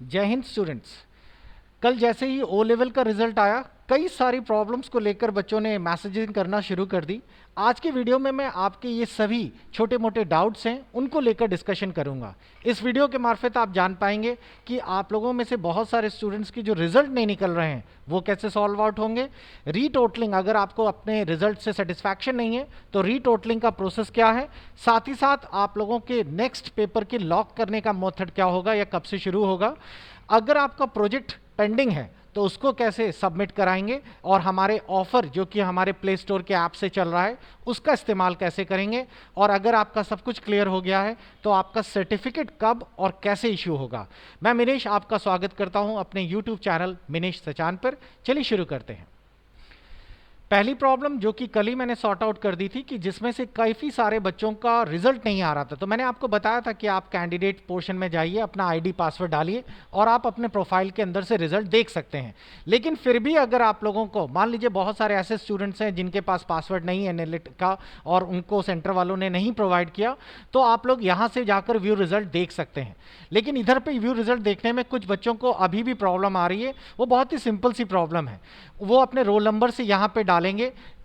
जय हिंद स्टूडेंट्स। कल जैसे ही ओ लेवल का रिजल्ट आया, कई सारी प्रॉब्लम्स को लेकर बच्चों ने मैसेजिंग करना शुरू कर दी। आज की वीडियो में मैं आपके ये सभी छोटे मोटे डाउट्स हैं उनको लेकर डिस्कशन करूंगा। इस वीडियो के मार्फत आप जान पाएंगे कि आप लोगों में से बहुत सारे स्टूडेंट्स की जो रिजल्ट नहीं निकल रहे हैं वो कैसे सॉल्व आउट होंगे। रीटोटलिंग, अगर आपको अपने रिजल्ट से सेटिस्फैक्शन नहीं है तो रीटोटलिंग का प्रोसेस क्या है, साथ ही साथ आप लोगों के नेक्स्ट पेपर की लॉक करने का मेथड क्या होगा या कब से शुरू होगा, अगर आपका प्रोजेक्ट पेंडिंग है तो उसको कैसे सबमिट कराएंगे, और हमारे ऑफर जो कि हमारे प्ले स्टोर के ऐप से चल रहा है उसका इस्तेमाल कैसे करेंगे, और अगर आपका सब कुछ क्लियर हो गया है तो आपका सर्टिफिकेट कब और कैसे इश्यू होगा। मैं मिनेश आपका स्वागत करता हूं अपने यूट्यूब चैनल मिनेश सचान पर। चलिए शुरू करते हैं। पहली प्रॉब्लम जो कि कल ही मैंने सॉर्ट आउट कर दी थी कि जिसमें से काफ़ी सारे बच्चों का रिजल्ट नहीं आ रहा था, तो मैंने आपको बताया था कि आप कैंडिडेट पोर्शन में जाइए, अपना आईडी पासवर्ड डालिए और आप अपने प्रोफाइल के अंदर से रिजल्ट देख सकते हैं। लेकिन फिर भी अगर आप लोगों को, मान लीजिए बहुत सारे ऐसे स्टूडेंट्स हैं जिनके पास पासवर्ड नहीं है नेट का और उनको सेंटर वालों ने नहीं प्रोवाइड किया, तो आप लोग यहाँ से जाकर व्यू रिजल्ट देख सकते हैं। लेकिन इधर पे व्यू रिजल्ट देखने में कुछ बच्चों को अभी भी प्रॉब्लम आ रही है। वो बहुत ही सिंपल सी प्रॉब्लम है। वो अपने रोल नंबर से यहाँ पे डालेंगे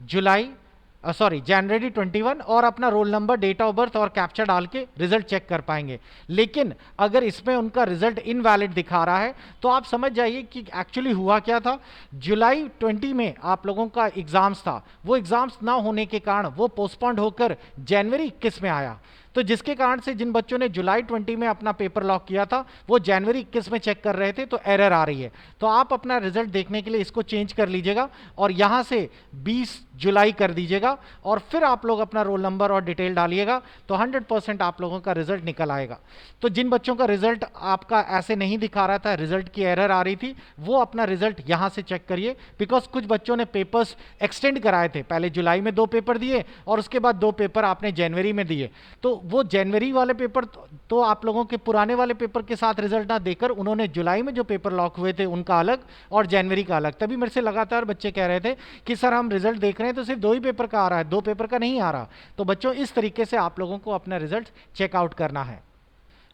जनवरी 21 और अपना roll number, date of birth और कैप्चा डाल के रिजल्ट चेक कर पाएंगे। लेकिन अगर इसमें उनका रिजल्ट इनवैलिड दिखा रहा है तो आप समझ जाइए कि एक्चुअली हुआ क्या था। जुलाई 20 में आप लोगों का एग्जाम्स था, वो एग्जाम्स ना होने के कारण वो पोस्टपोन्ड होकर जनवरी 21 में आया। तो जिसके कारण से जिन बच्चों ने जुलाई 20 में अपना पेपर लॉक किया था वो जनवरी 21 में चेक कर रहे थे, तो एरर आ रही है। तो आप अपना रिजल्ट देखने के लिए इसको चेंज कर लीजिएगा और यहाँ से 20 जुलाई कर दीजिएगा और फिर आप लोग अपना रोल नंबर और डिटेल डालिएगा, तो 100% आप लोगों का रिजल्ट निकल आएगा। तो जिन बच्चों का रिजल्ट आपका ऐसे नहीं दिखा रहा था, रिजल्ट की एरर आ रही थी, वो अपना रिजल्ट यहाँ से चेक करिए। बिकॉज कुछ बच्चों ने पेपर्स एक्सटेंड कराए थे, पहले जुलाई में 2 पेपर दिए और उसके बाद 2 पेपर आपने जनवरी में दिए। तो वो जनवरी वाले पेपर तो आप लोगों के पुराने वाले पेपर के साथ रिजल्ट ना देकर उन्होंने जुलाई में जो पेपर लॉक हुए थे उनका अलग और जनवरी का अलग। तभी मेरे से लगातार बच्चे कह रहे थे कि सर हम रिजल्ट देख रहे हैं तो सिर्फ 2 ही पेपर का आ रहा है, 2 पेपर का नहीं आ रहा। तो बच्चों इस तरीके से आप लोगों को अपना रिजल्ट चेकआउट करना है।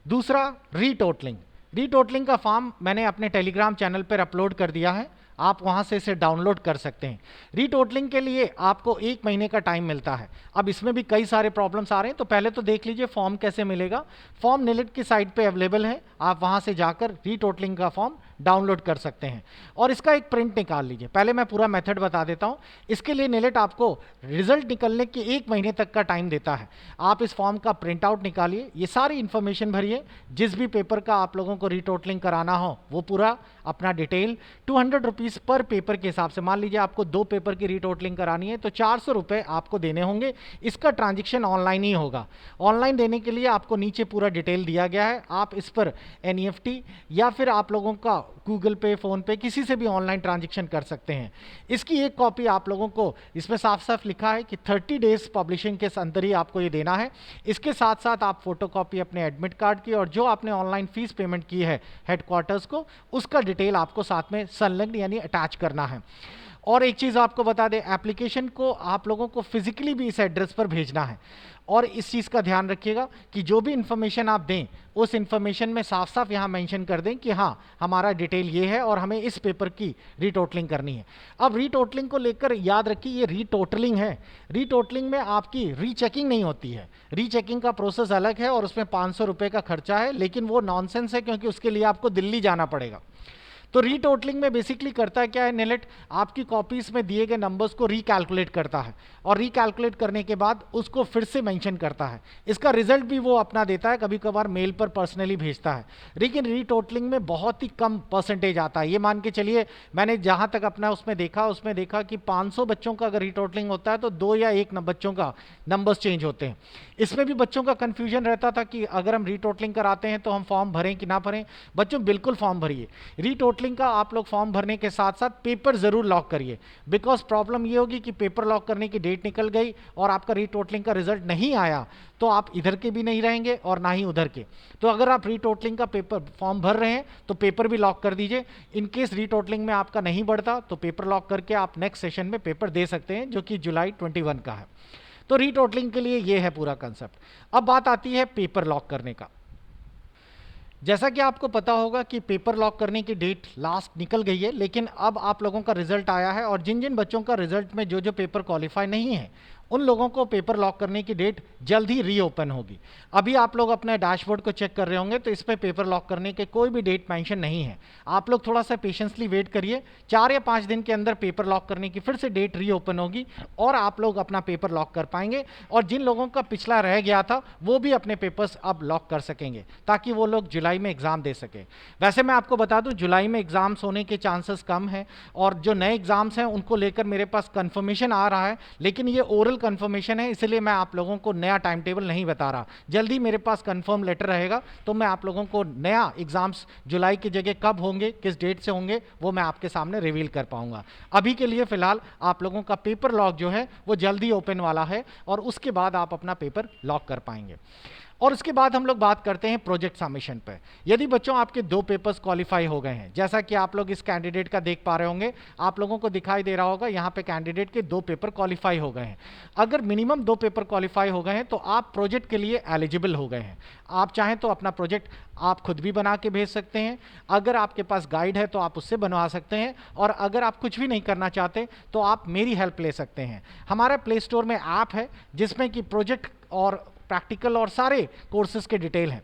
दूसरा, रीटोटलिंग। रीटोटलिंग का फॉर्म मैंने अपने टेलीग्राम चैनल पर अपलोड कर दिया है, आप वहां से इसे डाउनलोड कर सकते हैं। रीटोटलिंग के लिए आपको 1 महीने का टाइम मिलता है। अब इसमें भी कई सारे प्रॉब्लम्स आ रहे हैं, तो पहले तो देख लीजिए फॉर्म कैसे मिलेगा। फॉर्म निलिट की साइट पे अवेलेबल है, आप वहां से जाकर रीटोटलिंग का फॉर्म डाउनलोड कर सकते हैं और इसका एक प्रिंट निकाल लीजिए। पहले मैं पूरा मेथड बता देता हूं। इसके लिए निलिट आपको रिजल्ट निकलने के 1 महीने तक का टाइम देता है। आप इस फॉर्म का प्रिंट आउट निकालिए, ये सारी इंफॉर्मेशन भरिए, जिस भी पेपर का आप लोगों को रीटोटलिंग कराना हो वो पूरा अपना डिटेल। 200 रुपीज़ पर पेपर के हिसाब से, मान लीजिए आपको 2 पेपर की रीटोटलिंग करानी है तो 400 रुपये आपको देने होंगे। इसका ट्रांजेक्शन ऑनलाइन ही होगा। ऑनलाइन देने के लिए आपको नीचे पूरा डिटेल दिया गया है, आप इस पर एनईएफटी या फिर आप लोगों का गूगल पे, फोन पे, किसी से भी ऑनलाइन ट्रांजेक्शन कर सकते हैं। इसकी एक कॉपी आप लोगों को, इसमें साफ साफ लिखा है कि 30 डेज पब्लिशिंग के अंदर ही आपको ये देना है। इसके साथ साथ आप फोटो कॉपी अपने एडमिट कार्ड की और जो आपने ऑनलाइन फीस पेमेंट की है हेडक्वार्टर्स को, उसका डिटेल आपको साथ में संलग्न यानी अटैच करना है। और एक चीज़ आपको बता दें, एप्लीकेशन को आप लोगों को फिजिकली भी इस एड्रेस पर भेजना है। और इस चीज़ का ध्यान रखिएगा कि जो भी इंफॉर्मेशन आप दें उस इंफॉर्मेशन में साफ साफ यहाँ मेंशन कर दें कि हाँ हमारा डिटेल ये है और हमें इस पेपर की रीटोटलिंग करनी है। अब रीटोटलिंग को लेकर याद रखिए, ये रीटोटलिंग है। रीटोटलिंग में आपकी रीचेकिंग नहीं होती है। रीचेकिंग का प्रोसेस अलग है और उसमें 500 रुपये का खर्चा है, लेकिन वो नॉनसेंस है क्योंकि उसके लिए आपको दिल्ली जाना पड़ेगा। तो रीटोटलिंग में बेसिकली करता है क्या है, निलिट आपकी कॉपीज में दिए गए नंबर्स को रिकैलकुलेट करता है और रिकैलकुलेट करने के बाद उसको फिर से मेंशन करता है। इसका रिजल्ट भी वो अपना देता है, कभी कभार मेल पर पर्सनली भेजता है। लेकिन रीटोटलिंग में बहुत ही कम परसेंटेज आता है। ये मान के चलिए, मैंने जहां तक अपना उसमें देखा कि 500 बच्चों का अगर रीटोटलिंग होता है तो 2 या 1 बच्चों का नंबर्स चेंज होते हैं। इसमें भी बच्चों का कंफ्यूजन रहता था कि अगर हम रीटोटलिंग कराते हैं तो हम फॉर्म भरें कि ना भरें। बच्चों बिल्कुल फॉर्म भरिए। रीटोटलिंग का आप लोग फॉर्म भरने के साथ साथ पेपर जरूर लॉक करिए। बिकॉज प्रॉब्लम ये होगी कि पेपर लॉक करने की डेट निकल गई और आपका रीटोटलिंग का रिजल्ट नहीं आया तो आप इधर के भी नहीं रहेंगे और ना ही उधर के। तो अगर आप रीटोटलिंग का पेपर फॉर्म भर रहे हैं तो पेपर भी लॉक कर दीजिए। इन केस रीटोटलिंग में आपका नहीं बढ़ता तो पेपर लॉक करके आप नेक्स्ट सेशन में पेपर दे सकते हैं, जो कि जुलाई 21 का है। तो रीटोटलिंग के लिए ये है पूरा कंसेप्ट। अब बात आती है पेपर लॉक करने का। जैसा कि आपको पता होगा कि पेपर लॉक करने की डेट लास्ट निकल गई है, लेकिन अब आप लोगों का रिजल्ट आया है और जिन जिन बच्चों का रिजल्ट में जो जो पेपर क्वालिफाई नहीं है उन लोगों को पेपर लॉक करने की डेट जल्द ही रीओपन होगी। अभी आप लोग अपने डैशबोर्ड को चेक कर रहे होंगे तो इस पर पेपर लॉक करने के कोई भी डेट मेंशन नहीं है। आप लोग थोड़ा सा पेशेंसली वेट करिए, 4 या 5 दिन के अंदर पेपर लॉक करने की फिर से डेट रीओपन होगी और आप लोग अपना पेपर लॉक कर पाएंगे। और जिन लोगों का पिछला रह गया था वो भी अपने पेपर्स अब लॉक कर सकेंगे ताकि वो लोग जुलाई में एग्जाम दे सके। वैसे मैं आपको बता दूं जुलाई में एग्जाम्स होने के चांसेस कम है और जो नए एग्जाम्स हैं उनको लेकर मेरे पास कंफर्मेशन आ रहा है, लेकिन ये ओरल कंफर्मेशन है इसलिए मैं आप लोगों को नया टाइम टेबल नहीं बता रहा। जल्दी मेरे पास कंफर्म लेटर रहेगा तो मैं आप लोगों को नया एग्जाम्स जुलाई की जगह कब होंगे, किस डेट से होंगे, वो मैं आपके सामने रिवील कर पाऊंगा। अभी के लिए फिलहाल आप लोगों का पेपर लॉक जो है वो जल्दी ओपन वाला है और उसके बाद आप अपना पेपर लॉक कर पाएंगे। और उसके बाद हम लोग बात करते हैं प्रोजेक्ट सबमिशन पे। यदि बच्चों आपके 2 पेपर्स क्वालिफाई हो गए हैं, जैसा कि आप लोग इस कैंडिडेट का देख पा रहे होंगे, आप लोगों को दिखाई दे रहा होगा यहाँ पे कैंडिडेट के 2 पेपर क्वालिफाई हो गए हैं। अगर मिनिमम 2 पेपर क्वालिफाई हो गए हैं तो आप प्रोजेक्ट के लिए एलिजिबल हो गए हैं। आप चाहें तो अपना प्रोजेक्ट आप खुद भी बना के भेज सकते हैं, अगर आपके पास गाइड है तो आप उससे बनवा सकते हैं, और अगर आप कुछ भी नहीं करना चाहते तो आप मेरी हेल्प ले सकते हैं। हमारा प्ले स्टोर में ऐप है जिसमें कि प्रोजेक्ट और प्रैक्टिकल और सारे कोर्सेज के डिटेल हैं।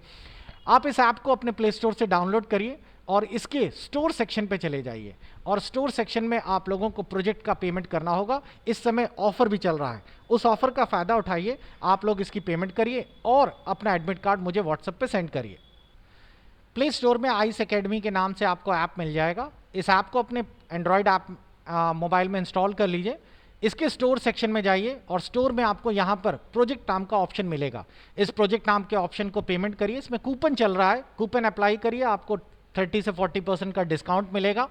आप इस ऐप को अपने प्ले स्टोर से डाउनलोड करिए और इसके स्टोर सेक्शन पे चले जाइए और स्टोर सेक्शन में आप लोगों को प्रोजेक्ट का पेमेंट करना होगा। इस समय ऑफर भी चल रहा है, उस ऑफर का फ़ायदा उठाइए, आप लोग इसकी पेमेंट करिए और अपना एडमिट कार्ड मुझे व्हाट्सएप पे सेंड करिए। प्ले स्टोर में आइस एकेडमी के नाम से आपको ऐप मिल जाएगा। इस ऐप को अपने एंड्रॉयड ऐप मोबाइल में इंस्टॉल कर लीजिए। इसके स्टोर सेक्शन में जाइए और स्टोर में आपको यहाँ पर प्रोजेक्ट नाम का ऑप्शन मिलेगा। इस प्रोजेक्ट नाम के ऑप्शन को पेमेंट करिए, इसमें कूपन चल रहा है, कूपन अप्लाई करिए, आपको 30 से 40% का डिस्काउंट मिलेगा।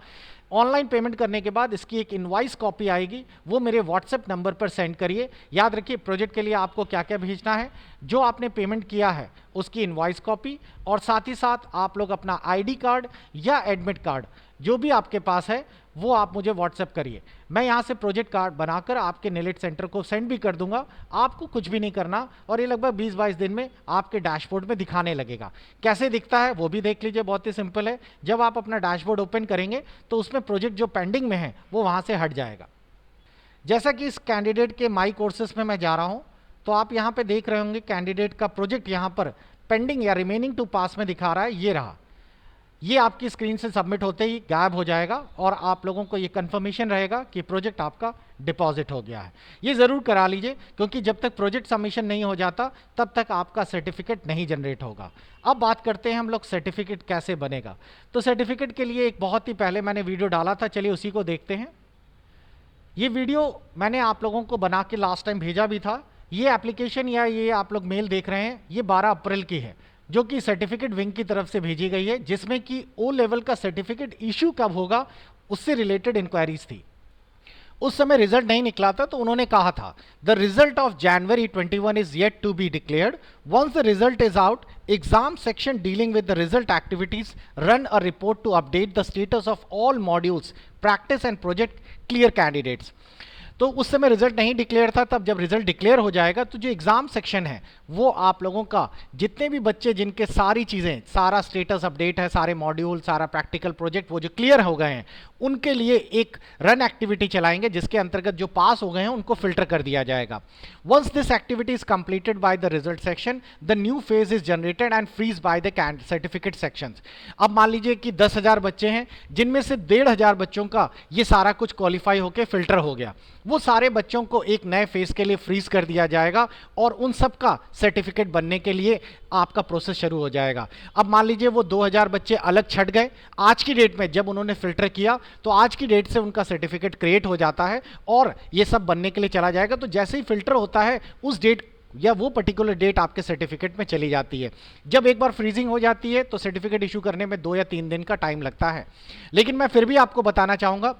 ऑनलाइन पेमेंट करने के बाद इसकी एक इनवॉइस कॉपी आएगी, वो मेरे व्हाट्सएप नंबर पर सेंड करिए। याद रखिए प्रोजेक्ट के लिए आपको क्या क्या भेजना है, जो आपने पेमेंट किया है उसकी इनवॉइस कॉपी, और साथ ही साथ आप लोग अपना आईडी कार्ड या एडमिट कार्ड जो भी आपके पास है वो आप मुझे व्हाट्सएप करिए। मैं यहाँ से प्रोजेक्ट कार्ड बनाकर आपके निलेट सेंटर को सेंड भी कर दूंगा। आपको कुछ भी नहीं करना और ये लगभग 20-22 दिन में आपके डैशबोर्ड में दिखाने लगेगा। कैसे दिखता है वो भी देख लीजिए, बहुत ही सिंपल है। जब आप अपना डैशबोर्ड ओपन करेंगे तो उसमें प्रोजेक्ट जो पेंडिंग में है वो वहाँ से हट जाएगा। जैसा कि इस कैंडिडेट के माई कोर्सेस में मैं जा रहा हूँ तो आप यहाँ पे देख रहे होंगे कैंडिडेट का प्रोजेक्ट यहाँ पर पेंडिंग या रिमेनिंग टू पास में दिखा रहा है, ये रहा। ये आपकी स्क्रीन से सबमिट होते ही गायब हो जाएगा और आप लोगों को ये कंफर्मेशन रहेगा कि प्रोजेक्ट आपका डिपॉजिट हो गया है। ये ज़रूर करा लीजिए क्योंकि जब तक प्रोजेक्ट सबमिशन नहीं हो जाता तब तक आपका सर्टिफिकेट नहीं जनरेट होगा। अब बात करते हैं हम लोग सर्टिफिकेट कैसे बनेगा। तो सर्टिफिकेट के लिए एक बहुत ही पहले मैंने वीडियो डाला था, चलिए उसी को देखते हैं। ये वीडियो मैंने आप लोगों को बना के लास्ट टाइम भेजा भी था। ये एप्लीकेशन या ये आप लोग मेल देख रहे हैं ये 12 अप्रैल की है, जो कि सर्टिफिकेट विंग की तरफ से भेजी गई है, जिसमें कि ओ लेवल का सर्टिफिकेट इशू कब होगा उससे रिलेटेड इंक्वायरीज थी। उस समय रिजल्ट नहीं निकला था तो उन्होंने कहा था the result of January 21 is yet to be declared. Once the result is out, exam section dealing with the result activities run a report to update the status of all modules, practice and project clear candidates. तो उस समय result नहीं declare था, तब जब result declare हो जाएगा तो जो एग्जाम सेक्शन है वो आप लोगों का जितने भी बच्चे जिनके सारी चीज़ें, सारा स्टेटस अपडेट है, सारे मॉड्यूल, सारा प्रैक्टिकल प्रोजेक्ट वो जो क्लियर हो गए हैं उनके लिए एक रन एक्टिविटी चलाएंगे जिसके अंतर्गत जो पास हो गए हैं उनको फिल्टर कर दिया जाएगा। Once this activity is completed by the result section, the new phase is generated and freeze by the certificate sections. अब मान लीजिए कि 10,000 बच्चे हैं जिनमें से 1,500 बच्चों का ये सारा कुछ क्वालिफाई होकर फिल्टर हो गया, वो सारे बच्चों को एक नए फेज के लिए फ्रीज कर दिया जाएगा और उन सब का सर्टिफिकेट बनने के लिए आपका प्रोसेस शुरू हो जाएगा। अब मान लीजिए वो 2,000 बच्चे अलग छट गए, आज की डेट में जब उन्होंने फिल्टर किया तो आज की डेट से उनका सर्टिफिकेट क्रिएट हो जाता है और ये सब बनने के लिए चला जाएगा। तो जैसे ही फिल्टर होता है उस डेट या वो पर्टिकुलर डेट आपके सर्टिफिकेट में चली जाती है। जब एक बार फ्रीजिंग हो जाती है तो सर्टिफिकेट इशू करने में 2 या 3 दिन का टाइम लगता है। लेकिन मैं फिर भी आपको बताना चाहूँगा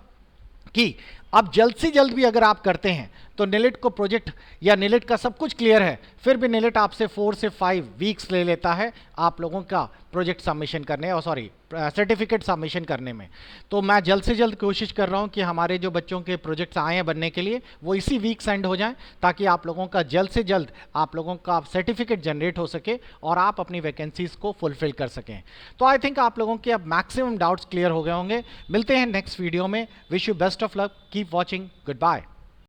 कि अब जल्द से जल्द भी अगर आप करते हैं तो निलेट को प्रोजेक्ट या निलेट का सब कुछ क्लियर है, फिर भी निलेट आपसे 4 से 5 वीक्स ले लेता है आप लोगों का प्रोजेक्ट सबमिशन करने, और सॉरी सर्टिफिकेट सबमिशन करने में। तो मैं जल्द से जल्द कोशिश कर रहा हूं कि हमारे जो बच्चों के प्रोजेक्ट्स आए हैं बनने के लिए वो इसी वीक सेंड हो जाएं, ताकि आप लोगों का जल्द से जल्द आप लोगों का सर्टिफिकेट जनरेट हो सके और आप अपनी वैकेंसीज को फुलफिल कर सकें। तो आई थिंक आप लोगों के अब मैक्सिमम डाउट्स क्लियर हो गए होंगे। मिलते हैं नेक्स्ट वीडियो में। Wish you best of luck, keep watching, good bye.